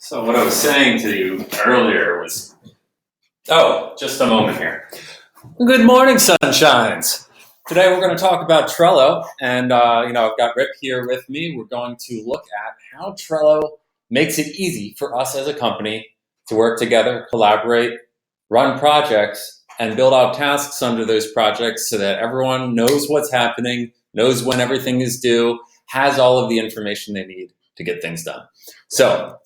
So what I was saying to you earlier was, just a moment here. Good morning, sunshines. Today we're going to talk about Trello, and I've got Rick here with me. We're going to look at how Trello makes it easy for us as a company to work together, collaborate, run projects, and build out tasks under those projects so that everyone knows what's happening, knows when everything is due, has all of the information they need to get things done. So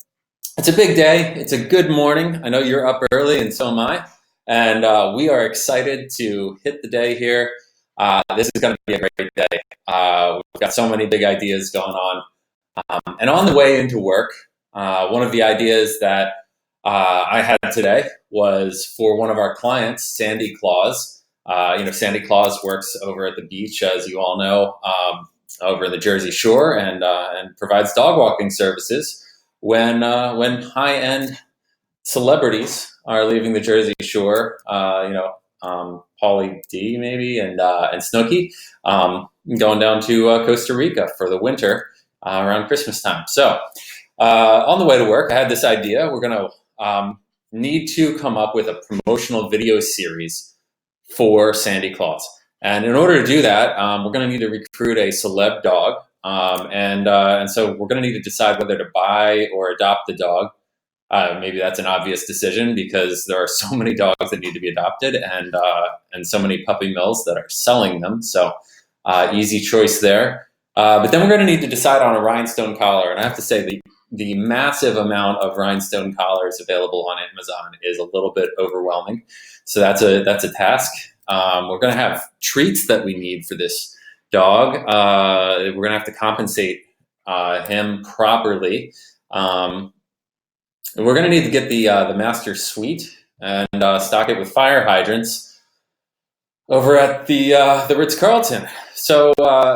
it's a big day. It's a good morning. I know you're up early, and so am I. And we are excited to hit the day here. This is going to be a great day. We've got so many big ideas going on. And on the way into work, one of the ideas that I had today was for one of our clients, Sandy Claus. Sandy Claus works over at the beach, as you all know, over in the Jersey Shore, and provides dog walking services when high-end celebrities are leaving the Jersey Shore. Pauly D maybe and Snooki going down to Costa Rica for the winter around Christmas time. So on the way to work, I had this idea. We're going to need to come up with a promotional video series for Sandy Claus. And in order to do that, we're going to need to recruit a celeb dog. And so we're going to need to decide whether to buy or adopt the dog. Maybe that's an obvious decision because there are so many dogs that need to be adopted and so many puppy mills that are selling them. So easy choice there. But then we're going to need to decide on a rhinestone collar. And I have to say the massive amount of rhinestone collars available on Amazon is a little bit overwhelming. So that's a task. We're going to have treats that we need for this dog. We're going to have to compensate him properly. We're going to need to get the master suite and stock it with fire hydrants over at the Ritz-Carlton. So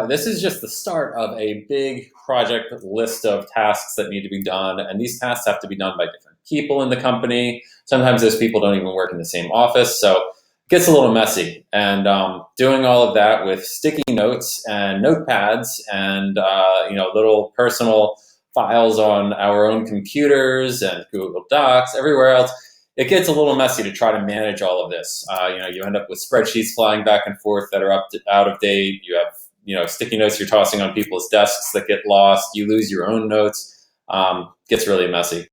this is just the start of a big project list of tasks that need to be done, and these tasks have to be done by different people in the company. Sometimes those people don't even work in the same office, so it gets a little messy. And doing all of that with sticky notes and notepads and little personal files on our own computers and Google Docs, everywhere else, it gets a little messy to try to manage all of this. You end up with spreadsheets flying back and forth that are out of date. You have sticky notes you're tossing on people's desks that get lost. You lose your own notes. Gets really messy.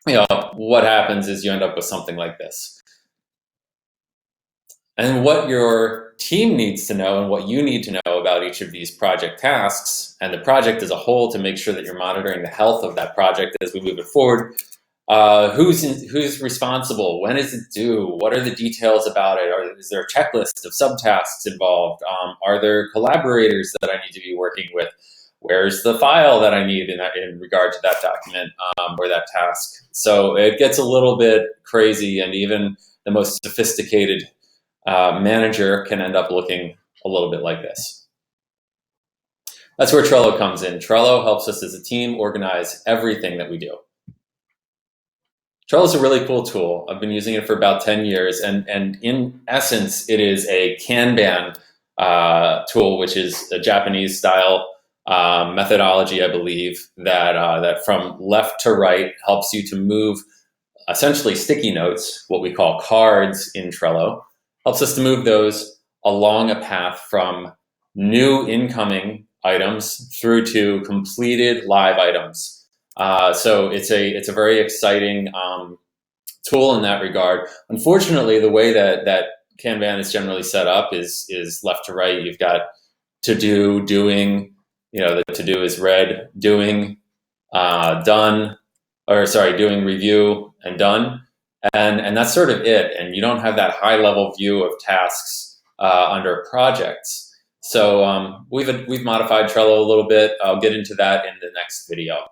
What happens is you end up with something like this. And what your team needs to know and what you need to know about each of these project tasks and the project as a whole to make sure that you're monitoring the health of that project as we move it forward. Who's responsible? When is it due? What are the details about it? Is there a checklist of subtasks involved? Are there collaborators that I need to be working with? Where's the file that I need in regard to that document or that task? So it gets a little bit crazy, and even the most sophisticated manager can end up looking a little bit like this. That's where Trello comes in. Trello helps us as a team organize everything that we do. Trello is a really cool tool. I've been using it for about 10 years, and in essence, it is a Kanban tool, which is a Japanese style methodology, I believe, that from left to right helps you to move essentially sticky notes, what we call cards in Trello, helps us to move those along a path from new incoming items through to completed live items. So it's a very exciting tool in that regard. Unfortunately, the way that Kanban is generally set up is left to right. You've got to do, doing, the to do is red, doing, doing, review, and done. And that's sort of it. And you don't have that high level view of tasks under projects. So we've modified Trello a little bit. I'll get into that in the next video.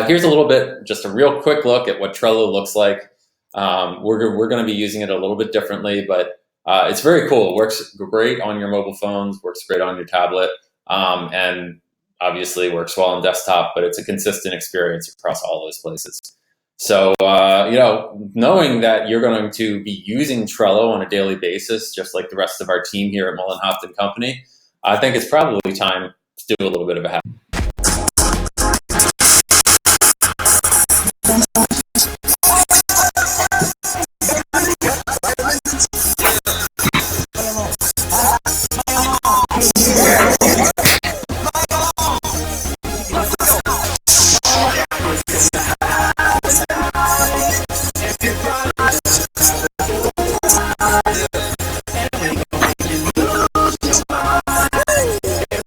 Here's a little bit, just a real quick look at what Trello looks like. We're going to be using it a little bit differently, but it's very cool. It works great on your mobile phones, works great on your tablet, and obviously works well on desktop, but it's a consistent experience across all those places. So, knowing that you're going to be using Trello on a daily basis, just like the rest of our team here at Mullenhoff & Company, I think it's probably time to do a little bit of a habit.